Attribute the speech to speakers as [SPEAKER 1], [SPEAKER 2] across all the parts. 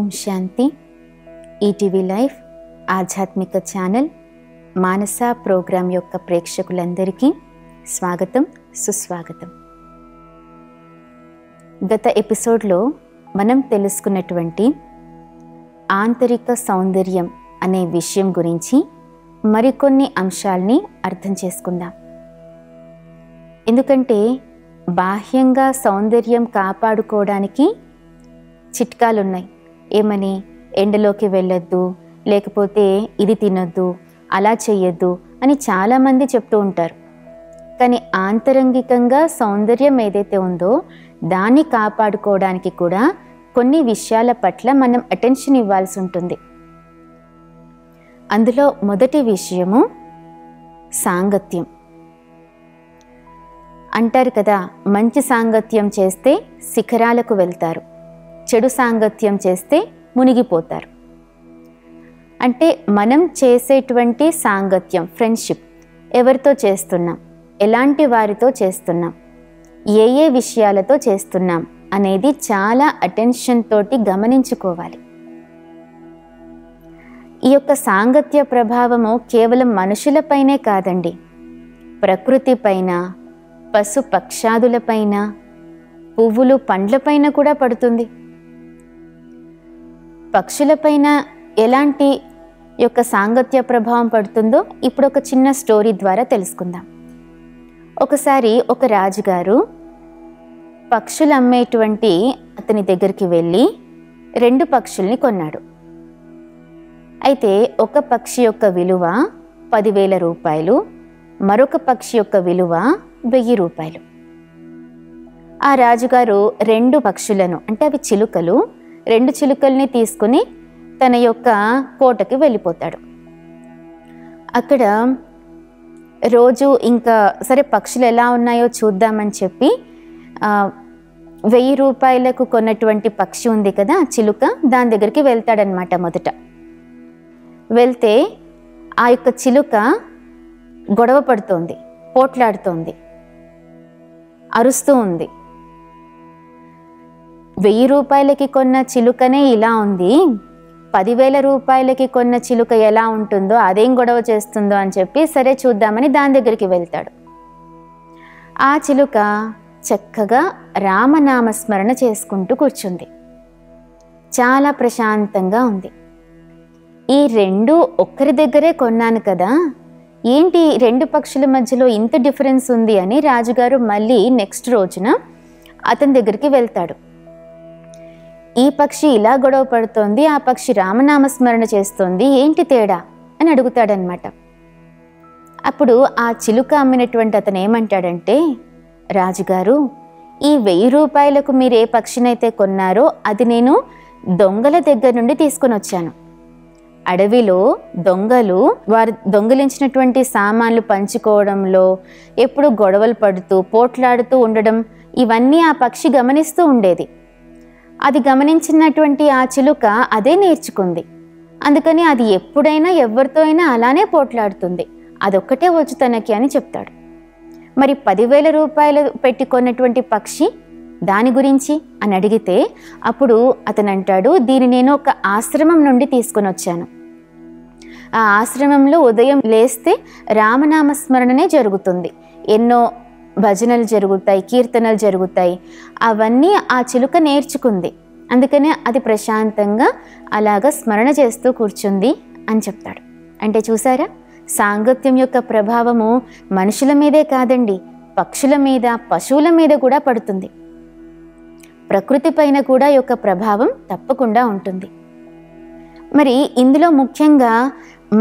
[SPEAKER 1] ఓం శాంతి. ETV life ఆధ్యాత్మిక channel మానస programme యొక్క ప్రేక్షకులందరికీ స్వాగతం, సుస్వాగతం. గత ఎపిసోడ్లో మనం తెలుసుకున్నటువంటి ఆంతరిక సౌందర్యం అనే విషయం గురించి మరికొన్ని అంశాల్ని అర్థం చేసుకుందాం. ఎందుకంటే బాహ్యంగా సౌందర్యం కాపాడుకోవడానికి చిట్కాలున్నాయి. ఏమని? ఎండలోకి వెళ్ళొద్దు, లేకపోతే ఇది తినొద్దు, అలా చెయ్యొద్దు అని చాలామంది చెప్తూ ఉంటారు. కానీ ఆంతరంగికంగా సౌందర్యం ఏదైతే ఉందో దాన్ని కాపాడుకోవడానికి కూడా కొన్ని విషయాల పట్ల మనం అటెన్షన్ ఇవ్వాల్సి ఉంటుంది. అందులో మొదటి విషయము సాంగత్యం. అంటారు కదా, మంచి సాంగత్యం చేస్తే శిఖరాలకు వెళ్తారు, చెడు సాంగత్యం చేస్తే మునిగిపోతారు. అంటే మనం చేసేటువంటి సాంగత్యం, ఫ్రెండ్షిప్ ఎవరితో చేస్తున్నాం, ఎలాంటి వారితో చేస్తున్నాం, ఏ ఏ విషయాలతో చేస్తున్నాం అనేది చాలా అటెన్షన్ తోటి గమనించుకోవాలి. ఈ యొక్క సాంగత్య ప్రభావము కేవలం మనుషులపైనే కాదండి, ప్రకృతిపైన, పశు పక్షాదులపైన, పువ్వులు పండ్లపైన కూడా పడుతుంది. పక్షులపైన ఎలాంటి యొక్క సాంగత్య ప్రభావం పడుతుందో ఇప్పుడు ఒక చిన్న స్టోరీ ద్వారా తెలుసుకుందాం. ఒకసారి ఒక రాజుగారు పక్షులు అమ్మేటువంటి అతని దగ్గరికి వెళ్ళి 2 పక్షుల్ని కొన్నాడు. అయితే ఒక పక్షి యొక్క విలువ 10,000 రూపాయలు, మరొక పక్షి యొక్క విలువ 1000 రూపాయలు. ఆ రాజుగారు 2 పక్షులను, అంటే అవి చిలుకలు, 2 చిలుకల్ని తీసుకుని తన యొక్క కోటకి వెళ్ళిపోతాడు. అక్కడ రోజు ఇంకా సరే పక్షులు ఎలా ఉన్నాయో చూద్దామని చెప్పి 1000 రూపాయలకు కొన్నటువంటి పక్షి ఉంది కదా, చిలుక, దాని దగ్గరికి వెళ్తాడనమాట. మొదట వెళ్తే ఆ యొక్క చిలుక గొడవ పడుతోంది, పోట్లాడుతోంది, అరుస్తూ ఉంది. 1000 రూపాయలకి కొన్న చిలుకనే ఇలా ఉంది, 10,000 రూపాయలకి కొన్న చిలుక ఎలా ఉంటుందో, అదేం గొడవ చేస్తుందో అని చెప్పి సరే చూద్దామని దాని దగ్గరికి వెళ్తాడు. ఆ చిలుక చక్కగా రామనామస్మరణ చేసుకుంటూ కూర్చుంది. చాలా ప్రశాంతంగా ఉంది. ఈ 2 ఒక్కరి దగ్గరే కొన్నాను కదా, ఏంటి 2 పక్షుల మధ్యలో ఇంత డిఫరెన్స్ ఉంది అని రాజుగారు మళ్ళీ నెక్స్ట్ రోజున అతని దగ్గరికి వెళ్తాడు. ఈ పక్షి ఇలా గొడవ పడుతోంది, ఆ పక్షి రామనామస్మరణ చేస్తోంది, ఏంటి తేడా అని అడుగుతాడనమాట. అప్పుడు ఆ చిలుక అమ్మినటువంటి అతను ఏమంటాడంటే, రాజుగారు, ఈ 1000 రూపాయలకు మీరు ఏ పక్షినైతే కొన్నారో అది నేను దొంగల దగ్గర నుండి తీసుకొని వచ్చాను. అడవిలో దొంగలు వారు దొంగిలించినటువంటి సామాన్లు పంచుకోవడంలో ఎప్పుడు గొడవలు పడుతూ పోట్లాడుతూ ఉండడం, ఇవన్నీ ఆ పక్షి గమనిస్తూ ఉండేది. అది గమనించినటువంటి ఆ చిలుక అదే నేర్చుకుంది. అందుకని అది ఎప్పుడైనా ఎవరితో అయినా అలానే పోట్లాడుతుంది, అదొక్కటే వచ్చు తనకి అని చెప్తాడు. మరి 10,000 రూపాయలు పెట్టి కొన్నటువంటి పక్షి దాని గురించి అని అడిగితే అప్పుడు అతను అంటాడు, దీన్ని నేను ఒక ఆశ్రమం నుండి తీసుకొని వచ్చాను. ఆ ఆశ్రమంలో ఉదయం లేస్తే రామనామస్మరణనే జరుగుతుంది, ఎన్నో భజనలు జరుగుతాయి, కీర్తనలు జరుగుతాయి, అవన్నీ ఆ చిలుక నేర్చుకుంది. అందుకనే అది ప్రశాంతంగా అలాగా స్మరణ చేస్తూ కూర్చుంది అని చెప్తాడు. అంటే చూసారా, సాంగత్యం యొక్క ప్రభావము మనుషుల మీదే కాదండి, పక్షుల మీద, పశువుల మీద కూడా పడుతుంది. ప్రకృతి పైన కూడా యొక్క ప్రభావం తప్పకుండా ఉంటుంది. మరి ఇందులో ముఖ్యంగా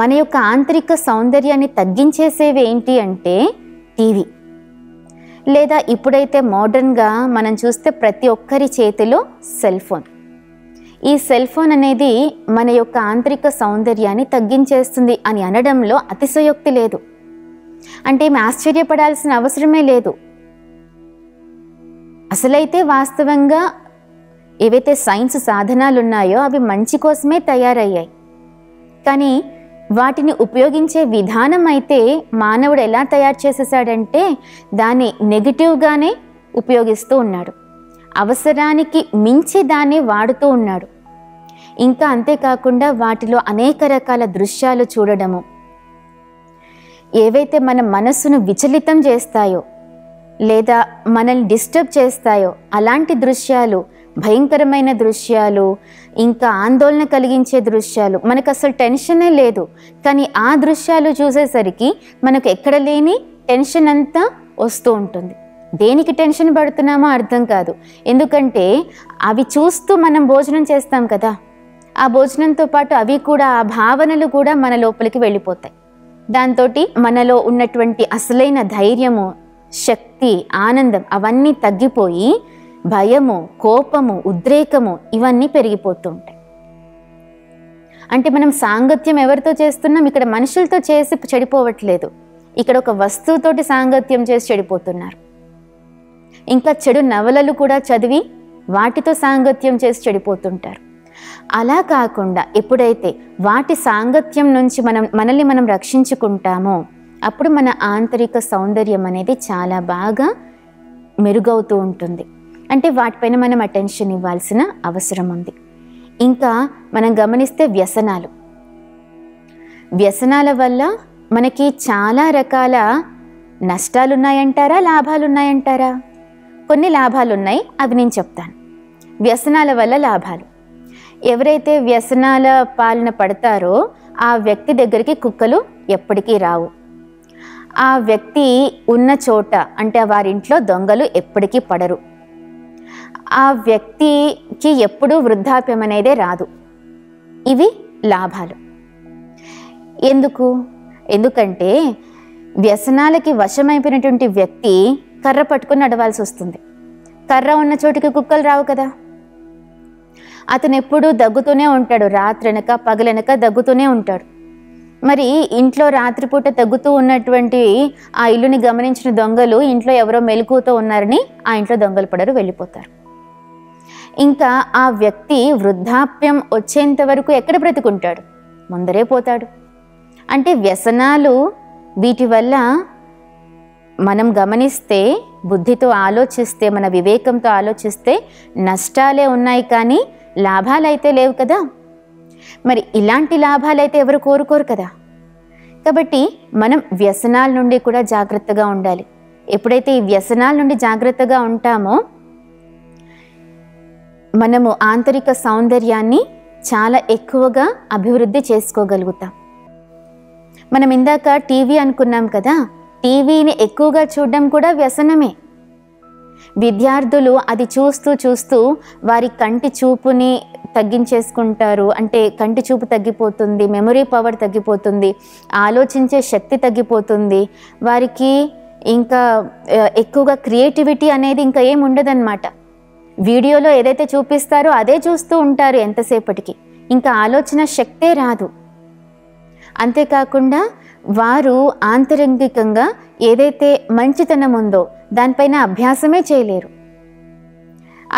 [SPEAKER 1] మన యొక్క ఆంతరిక సౌందర్యాన్ని తగ్గించేసేవి ఏంటి అంటే టీవీ, లేదా ఇప్పుడైతే మోడర్న్గా మనం చూస్తే ప్రతి ఒక్కరి చేతిలో సెల్ ఫోన్. ఈ సెల్ ఫోన్ అనేది మన యొక్క ఆంతరిక సౌందర్యాన్ని తగ్గించేస్తుంది అని అనడంలో అతిశయోక్తి లేదు. అంటే ఆశ్చర్యపడాల్సిన అవసరమే లేదు. అసలైతే వాస్తవంగా ఏవైతే సైన్స్ సాధనాలు ఉన్నాయో అవి మంచి కోసమే తయారయ్యాయి. కానీ వాటిని ఉపయోగించే విధానం అయితే మానవుడు ఎలా తయారు చేసేసాడంటే దాన్ని నెగిటివ్గానే ఉపయోగిస్తూ ఉన్నాడు. అవసరానికి మించి దాన్ని వాడుతూ ఉన్నాడు. ఇంకా అంతేకాకుండా వాటిలో అనేక రకాల దృశ్యాలు చూడడము, ఏవైతే మన మనస్సును విచలితం చేస్తాయో లేదా మనల్ని డిస్టర్బ్ చేస్తాయో అలాంటి దృశ్యాలు, భయంకరమైన దృశ్యాలు, ఇంకా ఆందోళన కలిగించే దృశ్యాలు, మనకు అసలు టెన్షనే లేదు, కానీ ఆ దృశ్యాలు చూసేసరికి మనకు ఎక్కడ లేని టెన్షన్ అంతా వస్తూ ఉంటుంది. దేనికి టెన్షన్ పడుతున్నామో అర్థం కాదు. ఎందుకంటే అవి చూస్తూ మనం భోజనం చేస్తాం కదా, ఆ భోజనంతో పాటు అవి కూడా, ఆ భావనలు కూడా మన లోపలికి వెళ్ళిపోతాయి. దాంతో మనలో ఉన్నటువంటి అసలైన ధైర్యము, శక్తి, ఆనందం అవన్నీ తగ్గిపోయి భయము, కోపము, ఉద్రేకము ఇవన్నీ పెరిగిపోతూ ఉంటాయి. అంటే మనం సాంగత్యం ఎవరితో చేస్తున్నాం? ఇక్కడ మనుషులతో చేసి చెడిపోవట్లేదు, ఇక్కడ ఒక వస్తువుతోటి సాంగత్యం చేసి చెడిపోతున్నారు. ఇంకా చెడు నవలలు కూడా చదివి వాటితో సాంగత్యం చేసి చెడిపోతుంటారు. అలా కాకుండా ఎప్పుడైతే వాటి సాంగత్యం నుంచి మనల్ని మనం రక్షించుకుంటామో అప్పుడు మన ఆంతరిక సౌందర్యం అనేది చాలా బాగా మెరుగవుతూ ఉంటుంది. అంటే వాటిపైన మనం అటెన్షన్ ఇవ్వాల్సిన అవసరం ఉంది. ఇంకా మనం గమనిస్తే వ్యసనాల వల్ల మనకి చాలా రకాల నష్టాలు ఉన్నాయంటారా, లాభాలు ఉన్నాయంటారా? కొన్ని లాభాలు ఉన్నాయి, అవి నేను చెప్తాను. వ్యసనాల వల్ల లాభాలు: ఎవరైతే వ్యసనాల పాలన పడతారో ఆ వ్యక్తి దగ్గరికి కుక్కలు ఎప్పటికీ రావు. ఆ వ్యక్తి ఉన్న చోట, అంటే వారింట్లో దొంగలు ఎప్పటికీ పడరు. ఆ వ్యక్తికి ఎప్పుడూ వృద్ధాప్యం అనేదే రాదు. ఇవి లాభాలు. ఎందుకంటే వ్యసనాలకి వశమైపోయినటువంటి వ్యక్తి కర్ర పట్టుకుని నడవాల్సి వస్తుంది. కర్ర ఉన్న చోటికి కుక్కలు రావు కదా. అతను ఎప్పుడూ దగ్గుతూనే ఉంటాడు, రాత్రనక పగలనక దగ్గుతూనే ఉంటాడు. మరి ఇంట్లో రాత్రిపూట దగ్గుతూ ఉన్నటువంటి ఆ ఇల్లుని గమనించిన దొంగలు ఇంట్లో ఎవరో మెలకువతో ఉన్నారని ఆ ఇంట్లో దొంగలు పడరు, వెళ్ళిపోతారు. ఇంకా ఆ వ్యక్తి వృద్ధాప్యం వచ్చేంత వరకు ఎక్కడ బ్రతుకుంటాడు? ముందరే పోతాడు. అంటే వ్యసనాలు, వీటి వల్ల మనం గమనిస్తే, బుద్ధితో ఆలోచిస్తే, మన వివేకంతో ఆలోచిస్తే నష్టాలే ఉన్నాయి, కానీ లాభాలైతే లేవు కదా. మరి ఇలాంటి లాభాలైతే ఎవరు కోరుకోరు కదా. కాబట్టి మనం వ్యసనాల నుండి కూడా జాగ్రత్తగా ఉండాలి. ఎప్పుడైతే ఈ వ్యసనాల నుండి జాగ్రత్తగా ఉంటామో మనము ఆంతరిక సౌందర్యాన్ని చాలా ఎక్కువగా అభివృద్ధి చేసుకోగలుగుతాం. మనం ఇందాక టీవీ అనుకున్నాం కదా, టీవీని ఎక్కువగా చూడడం కూడా వ్యసనమే. విద్యార్థులు అది చూస్తూ వారి కంటి చూపుని తగ్గించేసుకుంటారు. అంటే కంటి చూపు తగ్గిపోతుంది, మెమరీ పవర్ తగ్గిపోతుంది, ఆలోచించే శక్తి తగ్గిపోతుంది. వారికి ఇంకా ఎక్కువగా క్రియేటివిటీ అనేది ఇంకా ఏం ఉండదన్నమాట. వీడియోలో ఏదైతే చూపిస్తారో అదే చూస్తూ ఉంటారు ఎంతసేపటికి, ఇంకా ఆలోచన శక్తే రాదు. అంతేకాకుండా వారు ఆంతరంగికంగా ఏదైతే మంచితనం ఉందో దానిపైన అభ్యాసమే చేయలేరు,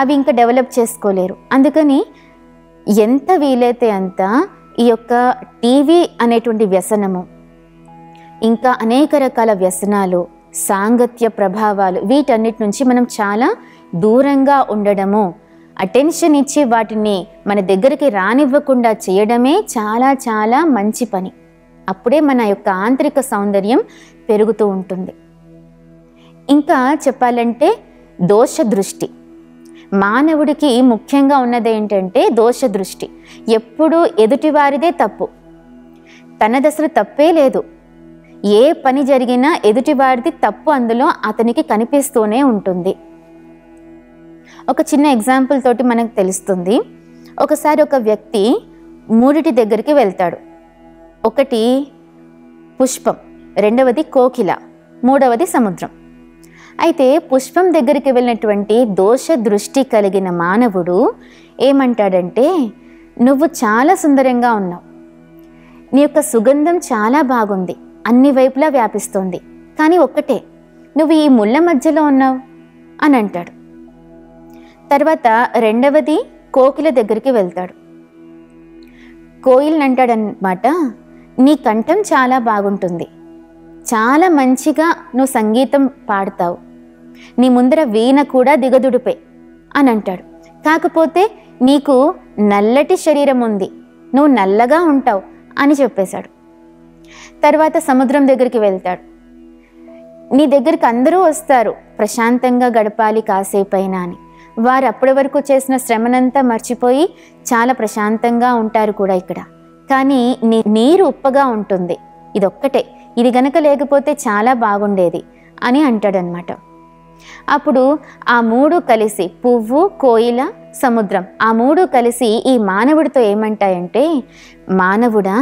[SPEAKER 1] అవి ఇంకా డెవలప్ చేసుకోలేరు. అందుకని ఎంత వీలైతే అంత ఈ యొక్క టీవీ అనేటువంటి వ్యసనము, ఇంకా అనేక రకాల వ్యసనాలు, సాంగత్య ప్రభావాలు, వీటన్నిటి నుంచి మనం చాలా దూరంగా ఉండడము, అటెన్షన్ ఇచ్చి వాటిని మన దగ్గరికి రానివ్వకుండా చేయడమే చాలా చాలా మంచి పని. అప్పుడే మన యొక్క ఆంతరిక సౌందర్యం పెరుగుతూ ఉంటుంది. ఇంకా చెప్పాలంటే దోష దృష్టి. మానవుడికి ముఖ్యంగా ఉన్నది ఏంటంటే దోష దృష్టి. ఎప్పుడూ ఎదుటివారిదే తప్పు, తనదసలు తప్పే లేదు. ఏ పని జరిగినా ఎదుటివారిది తప్పు అందులో అతనికి కనిపిస్తూనే ఉంటుంది. ఒక చిన్న ఎగ్జాంపుల్ తోటి మనకు తెలుస్తుంది. ఒకసారి ఒక వ్యక్తి 3 దగ్గరికి వెళ్తాడు. ఒకటి పుష్పం, రెండవది కోకిల, మూడవది సముద్రం. అయితే పుష్పం దగ్గరికి వెళ్ళినటువంటి దోష దృష్టి కలిగిన మానవుడు ఏమంటాడంటే, నువ్వు చాలా సుందరంగా ఉన్నావు, నీ యొక్క సుగంధం చాలా బాగుంది, అన్ని వైపులా వ్యాపిస్తుంది, కానీ ఒక్కటే, నువ్వు ఈ ముళ్ళ మధ్యలో ఉన్నావు అని అంటాడు. తర్వాత రెండవది కోకిల దగ్గరికి వెళ్తాడు. కోయిల్ని అంటాడనమాట, నీ కంఠం చాలా బాగుంటుంది, చాలా మంచిగా నువ్వు సంగీతం పాడతావు, నీ ముందర వీణ కూడా దిగదుడిపే అని అంటాడు. కాకపోతే నీకు నల్లటి శరీరం ఉంది, నువ్వు నల్లగా ఉంటావు అని చెప్పేశాడు. తర్వాత సముద్రం దగ్గరికి వెళ్తాడు. నీ దగ్గరికి అందరూ వస్తారు, ప్రశాంతంగా గడపాలి కాసేపైనా అని. వారు అప్పటి వరకు చేసిన శ్రమనంతా మర్చిపోయి చాలా ప్రశాంతంగా ఉంటారు కూడా ఇక్కడ. కానీ నీరు ఉప్పగా ఉంటుంది, ఇదొక్కటే, ఇది గనక లేకపోతే చాలా బాగుండేది అని అంటాడనమాట. అప్పుడు ఆ మూడు కలిసి, పువ్వు, కోయిల, సముద్రం, ఆ మూడు కలిసి ఈ మానవుడితో ఏమంటాయంటే, మానవుడా,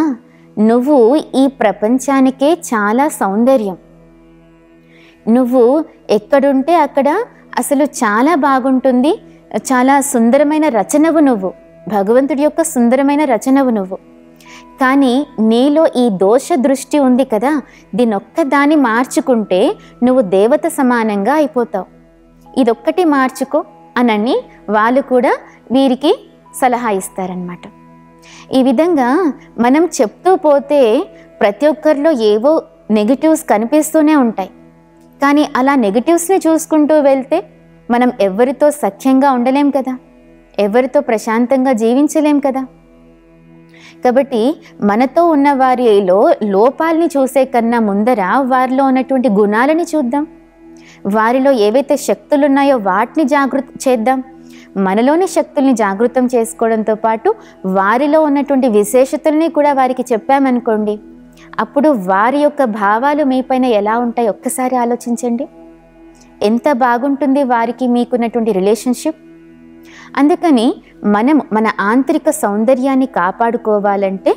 [SPEAKER 1] నువ్వు ఈ ప్రపంచానికే చాలా సౌందర్యం, నువ్వు ఎక్కడుంటే అక్కడ అసలు చాలా బాగుంటుంది, చాలా సుందరమైన రచనవు నువ్వు, భగవంతుడి యొక్క సుందరమైన రచనవు నువ్వు. కానీ నీలో ఈ దోష దృష్టి ఉంది కదా, దీనొక్కదాన్ని మార్చుకుంటే నువ్వు దేవత సమానంగా అయిపోతావు, ఇదొక్కటి మార్చుకో అనని వాళ్ళు కూడా వీరికి సలహా ఇస్తారనమాట. ఈ విధంగా మనం చెప్తూ పోతే ప్రతి ఒక్కరిలో ఏవో నెగిటివ్స్ కనిపిస్తూనే ఉంటాయి. కానీ అలా నెగిటివ్స్ని చూసుకుంటూ వెళ్తే మనం ఎవరితో సఖ్యంగా ఉండలేం కదా, ఎవరితో ప్రశాంతంగా జీవించలేం కదా. కాబట్టి మనతో ఉన్న వారిలో లోపాలని చూసే కన్నా ముందర వారిలో ఉన్నటువంటి గుణాలని చూద్దాం, వారిలో ఏవైతే శక్తులు ఉన్నాయో వాటిని జాగృతం చేద్దాం. మనలోని శక్తుల్ని జాగృతం చేసుకోవడంతో పాటు వారిలో ఉన్నటువంటి విశేషతల్ని కూడా వారికి చెప్పామనుకోండి, అప్పుడు వారి యొక్క భావాలు మీపైన ఎలా ఉంటాయి ఒక్కసారి ఆలోచించండి. ఎంత బాగుంటుంది వారికి మీకున్నటువంటి రిలేషన్షిప్. అందుకని మన ఆంతరిక సౌందర్యాన్ని కాపాడుకోవాలంటే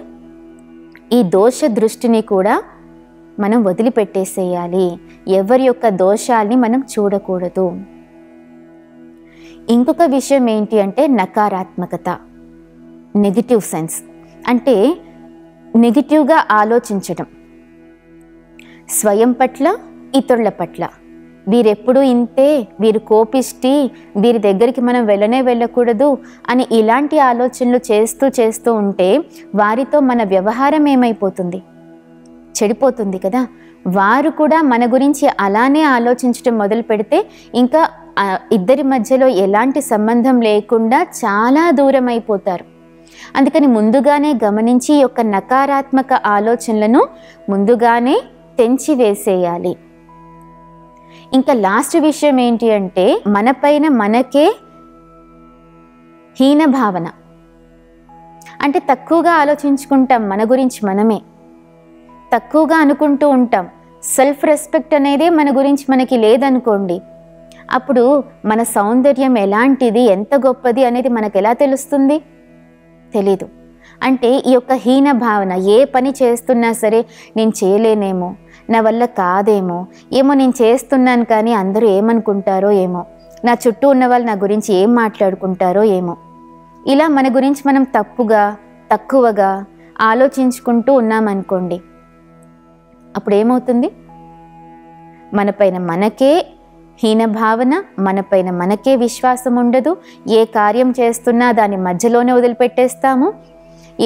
[SPEAKER 1] ఈ దోష దృష్టిని కూడా మనం వదిలిపెట్టేసేయాలి, ఎవరి యొక్క దోషాల్ని మనం చూడకూడదు. ఇంకొక విషయం ఏంటి అంటే నకారాత్మకత, నెగిటివ్ సెన్స్, అంటే నెగిటివ్గా ఆలోచించడం, స్వయం పట్ల, ఇతరుల పట్ల. వీరెప్పుడు ఇంతే, వీరు కోపిష్టి, వీరి దగ్గరికి మనం వెళ్ళకూడదు అని ఇలాంటి ఆలోచనలు చేస్తూ ఉంటే వారితో మన వ్యవహారం ఏమైపోతుంది, చెడిపోతుంది కదా. వారు కూడా మన గురించి అలానే ఆలోచించడం మొదలు పెడితే ఇంకా ఇద్దరి మధ్యలో ఎలాంటి సంబంధం లేకుండా చాలా దూరం అయిపోతారు. అందుకని ముందుగానే గమనించి ఈ యొక్క నకారాత్మక ఆలోచనలను ముందుగానే తెంచివేసేయాలి. ఇంకా లాస్ట్ విషయం ఏంటి అంటే మనపైన మనకే హీన భావన, అంటే తక్కువగా ఆలోచించుకుంటాం, మన గురించి మనమే తక్కువగా అనుకుంటూ ఉంటాం. సెల్ఫ్ రెస్పెక్ట్ అనేది మన గురించి మనకి లేదనుకోండి, అప్పుడు మన సౌందర్యం ఎలాంటిది, ఎంత గొప్పది అనేది మనకు ఎలా తెలుస్తుంది? తెలీదు. అంటే ఈ యొక్క హీన భావన, ఏ పని చేస్తున్నా సరే నేను చేయలేనేమో, నా వల్ల కాదేమో, ఏమో నేను చేస్తున్నాను కానీ అందరూ ఏమనుకుంటారో ఏమో, నా చుట్టూ ఉన్న వాళ్ళు నా గురించి ఏం మాట్లాడుకుంటారో ఏమో, ఇలా మన గురించి మనం తక్కువగా ఆలోచించుకుంటూ ఉన్నామనుకోండి, అప్పుడు ఏమవుతుంది? మనపైన మనకే హీన భావన, మనపైన మనకే విశ్వాసం ఉండదు, ఏ కార్యం చేస్తున్నా దాని మధ్యలోనే వదిలిపెట్టేస్తాము,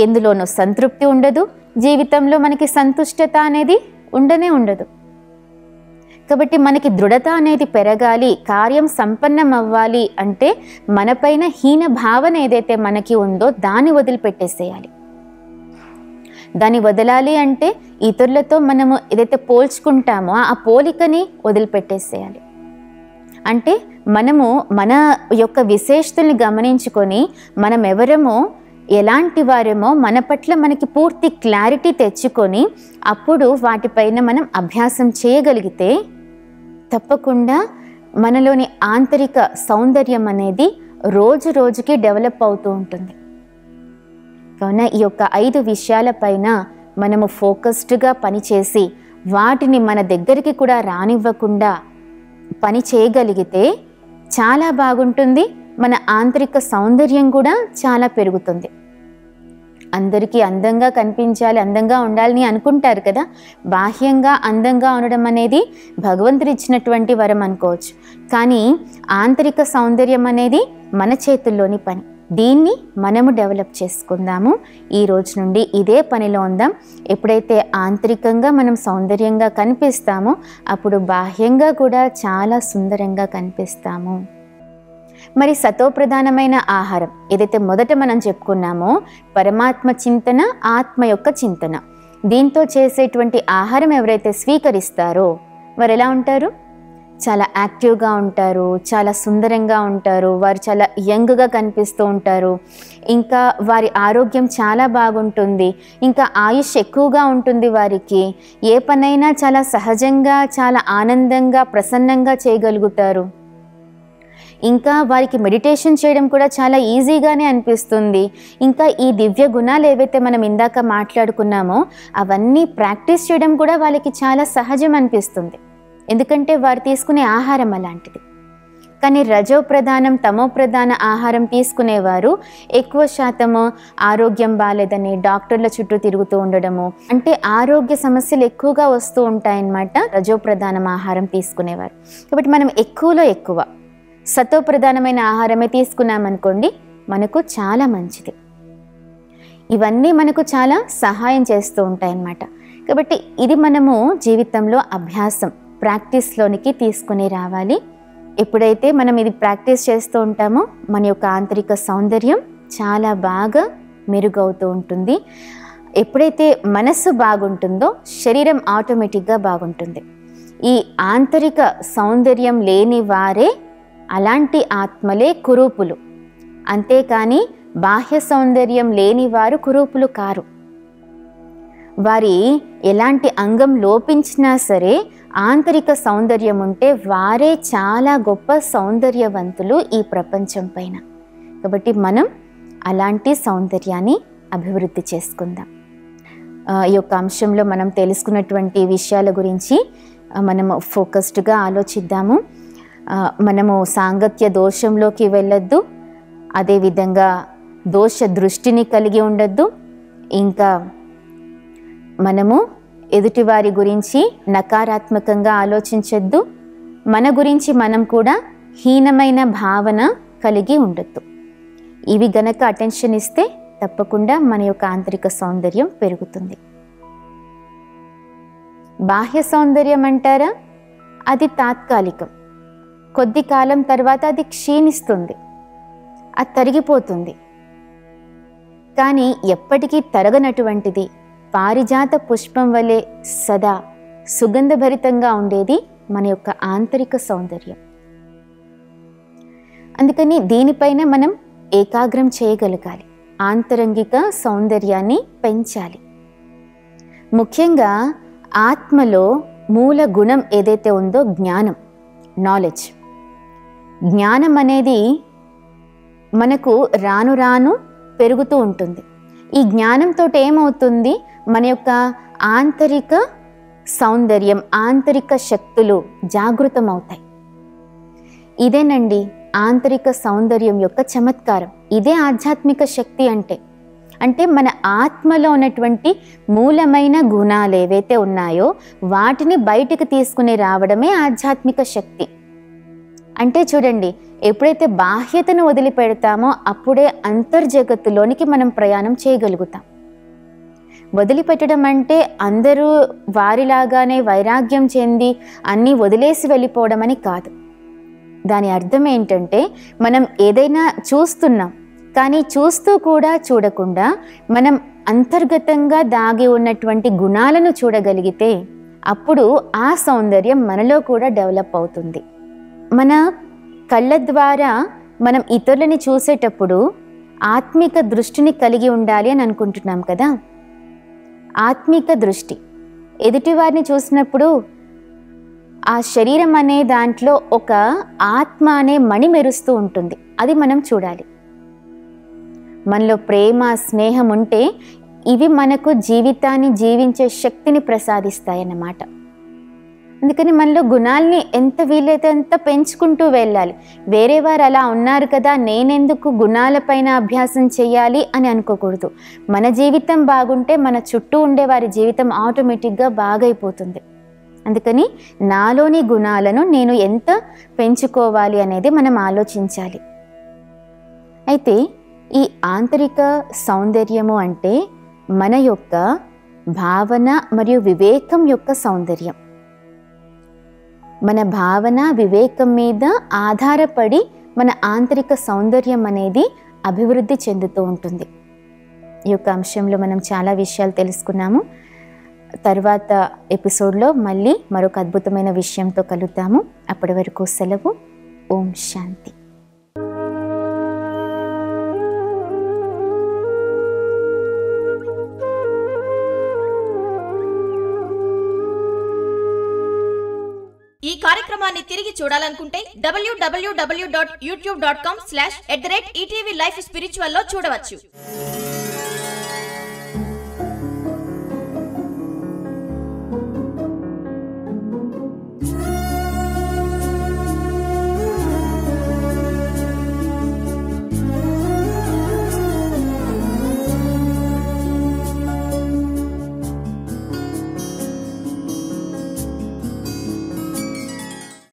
[SPEAKER 1] ఎందులోనూ సంతృప్తి ఉండదు, జీవితంలో మనకి సంతుష్టత అనేది ఉండదు. కాబట్టి మనకి దృఢత అనేది పెరగాలి, కార్యం సంపన్నం అవ్వాలి అంటే మనపైన హీన భావన ఏదైతే మనకి ఉందో దాన్ని వదిలిపెట్టేసేయాలి. దాన్ని వదలాలి అంటే ఇతరులతో మనము ఏదైతే పోల్చుకుంటామో ఆ పోలికని వదిలిపెట్టేసేయాలి. అంటే మనము మన యొక్క విశేషతల్ని గమనించుకొని మనం ఎవరమో, ఎలాంటి వారేమో మన పట్ల మనకి పూర్తి క్లారిటీ తెచ్చుకొని అప్పుడు వాటిపైన మనం అభ్యాసం చేయగలిగితే తప్పకుండా మనలోని ఆంతరిక సౌందర్యం అనేది రోజు రోజుకి డెవలప్ అవుతూ ఉంటుంది. కావున ఈ యొక్క 5 విషయాలపైన మనము ఫోకస్డ్గా పనిచేసి వాటిని మన దగ్గరికి కూడా రానివ్వకుండా పని చేయగలిగితే చాలా బాగుంటుంది. మన ఆంతరిక సౌందర్యం కూడా చాలా పెరుగుతుంది. అందరికీ అందంగా కనిపించాలి, అందంగా ఉండాలని అనుకుంటారు కదా. బాహ్యంగా అందంగా ఉండడం అనేది భగవంతుడు ఇచ్చినటువంటి వరం అనుకోవచ్చు. కానీ ఆంతరిక సౌందర్యం అనేది మన చేతుల్లోని పని. దీన్ని మనము డెవలప్ చేసుకుందాము. ఈ రోజు నుండి ఇదే పనిలో ఉందాం. ఎప్పుడైతే ఆంతరికంగా మనం సౌందర్యంగా కనిపిస్తామో అప్పుడు బాహ్యంగా కూడా చాలా సుందరంగా కనిపిస్తాము. మరి సతోప్రధానమైన ఆహారం ఏదైతే మొదట మనం చెప్పుకున్నామో, పరమాత్మ చింతన, ఆత్మ యొక్క చింతన, దీంతో చేసేటువంటి ఆహారం ఎవరైతే స్వీకరిస్తారో వారు ఎలా ఉంటారు? చాలా యాక్టివ్గా ఉంటారు, చాలా సుందరంగా ఉంటారు, వారు చాలా యంగ్గా కనిపిస్తూ ఉంటారు, ఇంకా వారి ఆరోగ్యం చాలా బాగుంటుంది, ఇంకా ఆయుష్ ఎక్కువగా ఉంటుంది వారికి. ఏ పనైనా చాలా సహజంగా, చాలా ఆనందంగా, ప్రసన్నంగా చేయగలుగుతారు. ఇంకా వారికి మెడిటేషన్ చేయడం కూడా చాలా ఈజీగానే అనిపిస్తుంది. ఇంకా ఈ దివ్య గుణాలు ఏవైతే మనం ఇందాక మాట్లాడుకున్నామో అవన్నీ ప్రాక్టీస్ చేయడం కూడా వాళ్ళకి చాలా సహజం అనిపిస్తుంది, ఎందుకంటే వారు తీసుకునే ఆహారం అలాంటిది. కానీ రజో ప్రధానం, తమో ప్రధాన ఆహారం తీసుకునేవారు ఎక్కువ శాతము ఆరోగ్యం బాలేదని డాక్టర్ల చుట్టూ తిరుగుతూ ఉండడము, అంటే ఆరోగ్య సమస్యలు ఎక్కువగా వస్తూ ఉంటాయన్నమాట రజో ప్రధానం ఆహారం తీసుకునేవారు. కాబట్టి మనం ఎక్కువలో ఎక్కువ సతోప్రధానమైన ఆహారమే తీసుకున్నామనుకోండి, మనకు చాలా మంచిది. ఇవన్నీ మనకు చాలా సహాయం చేస్తూ ఉంటాయన్నమాట. కాబట్టి ఇది మనము జీవితంలో అభ్యాసం, ప్రాక్టీస్లోనికి తీసుకుని రావాలి. ఎప్పుడైతే మనం ఇది ప్రాక్టీస్ చేస్తూ ఉంటామో మన యొక్క ఆంతరిక సౌందర్యం చాలా బాగా మెరుగవుతూ ఉంటుంది. ఎప్పుడైతే మనస్సు బాగుంటుందో శరీరం ఆటోమేటిక్గా బాగుంటుంది. ఈ ఆంతరిక సౌందర్యం లేని వారే అలాంటి ఆత్మలే కురూపులు, అంతేకాని బాహ్య సౌందర్యం లేని వారు కురూపులు కారు. వారి ఎలాంటి అంగం లోపించినా సరే ఆంతరిక సౌందర్యం ఉంటే వారే చాలా గొప్ప సౌందర్యవంతులు ఈ ప్రపంచం పైన. కాబట్టి మనం అలాంటి సౌందర్యాన్ని అభివృద్ధి చేసుకుందాం. ఈ యొక్క అంశంలో మనం తెలుసుకున్నటువంటి విషయాల గురించి మనము ఫోకస్డ్గా ఆలోచిద్దాము. మనము సాంగత్య దోషంలోకి వెళ్ళొద్దు, అదేవిధంగా దోష దృష్టిని కలిగి ఉండొద్దు, ఇంకా మనము ఎదుటివారి గురించి నకారాత్మకంగా ఆలోచించొద్దు, మన గురించి మనం కూడా హీనమైన భావన కలిగి ఉండొద్దు. ఇవి గనక అటెన్షన్ ఇస్తే తప్పకుండా మన యొక్క ఆంతరిక సౌందర్యం పెరుగుతుంది. బాహ్య సౌందర్యం అంటారా, అది తాత్కాలికం, కొద్ది కాలం తర్వాత అది క్షీణిస్తుంది, అది తరిగిపోతుంది. కానీ ఎప్పటికీ తరగనటువంటిది, పారిజాత పుష్పం వలె సదా సుగంధభరితంగా ఉండేది మన యొక్క ఆంతరిక సౌందర్యం. అందుకని దీనిపైన మనం ఏకాగ్రం చేయగలగాలి, ఆంతరంగిక సౌందర్యాన్ని పెంచాలి. ముఖ్యంగా ఆత్మలో మూల గుణం ఏదైతే ఉందో జ్ఞానం, నాలెడ్జ్. జ్ఞానం అనేది మనకు రాను రాను పెరుగుతూ ఉంటుంది. ఈ జ్ఞానంతో ఏమవుతుంది, మన యొక్క ఆంతరిక సౌందర్యం, ఆంతరిక శక్తులు జాగృతం అవుతాయి. ఇదేనండి ఆంతరిక సౌందర్యం యొక్క చమత్కారం. ఇదే ఆధ్యాత్మిక శక్తి అంటే మన ఆత్మలో ఉన్నటువంటి మూలమైన గుణాలు ఏవైతే ఉన్నాయో వాటిని బయటికి తీసుకుని రావడమే ఆధ్యాత్మిక శక్తి. అంటే చూడండి, ఎప్పుడైతే బాహ్యతను వదిలిపెడతామో అప్పుడే అంతర్జగత్తులోనికి మనం ప్రయాణం చేయగలుగుతాం. వదిలిపెట్టడం అంటే అందరూ వారిలాగానే వైరాగ్యం చెంది అన్నీ వదిలేసి వెళ్ళిపోవడం అని కాదు. దాని అర్థం ఏంటంటే, మనం ఏదైనా చూస్తున్నాం, కానీ చూస్తూ కూడా చూడకుండా మనం అంతర్గతంగా దాగి ఉన్నటువంటి గుణాలను చూడగలిగితే అప్పుడు ఆ సౌందర్యం మనలో కూడా డెవలప్ అవుతుంది. మన కళ్ళ ద్వారా మనం ఇతరులని చూసేటప్పుడు ఆత్మిక దృష్టిని కలిగి ఉండాలి అని అనుకుంటున్నాం కదా. ఆత్మిక దృష్టి, ఎదుటివారిని చూసినప్పుడు ఆ శరీరం అనే దాంట్లో ఒక ఆత్మ అనే మణి మెరుస్తూ ఉంటుంది, అది మనం చూడాలి. మనలో ప్రేమ, స్నేహం ఉంటే ఇవి మనకు జీవితాన్ని జీవించే శక్తిని ప్రసాదిస్తాయన్నమాట. అందుకని మనలో గుణాల్ని ఎంత వీలైతే అంత పెంచుకుంటూ వెళ్ళాలి. వేరే వారు అలా ఉన్నారు కదా, నేనెందుకు గుణాలపైన అభ్యాసం చేయాలి అని అనుకోకూడదు. మన జీవితం బాగుంటే మన చుట్టూ ఉండే వారి జీవితం ఆటోమేటిక్గా బాగైపోతుంది. అందుకని నాలోని గుణాలను నేను ఎంత పెంచుకోవాలి అనేది మనం ఆలోచించాలి. అయితే ఈ ఆంతరిక సౌందర్యము అంటే మన యొక్క భావన మరియు వివేకం యొక్క సౌందర్యం. మన భావన, వివేకం మీద ఆధారపడి మన ఆంతరిక సౌందర్యం అనేది అభివృద్ధి చెందుతూ ఉంటుంది. ఈ యొక్క అంశంలో మనం చాలా విషయాలు తెలుసుకున్నాము. తర్వాత ఎపిసోడ్లో మళ్ళీ మరొక అద్భుతమైన విషయంతో కలుద్దాము. అప్పటి వరకు సెలవు. ఓం శాంతి.
[SPEAKER 2] ఈ కార్యక్రమాన్ని తిరిగి చూడాలనుకుంటే www.youtube.com/@ETV Life Spiritual లో చూడవచ్చు.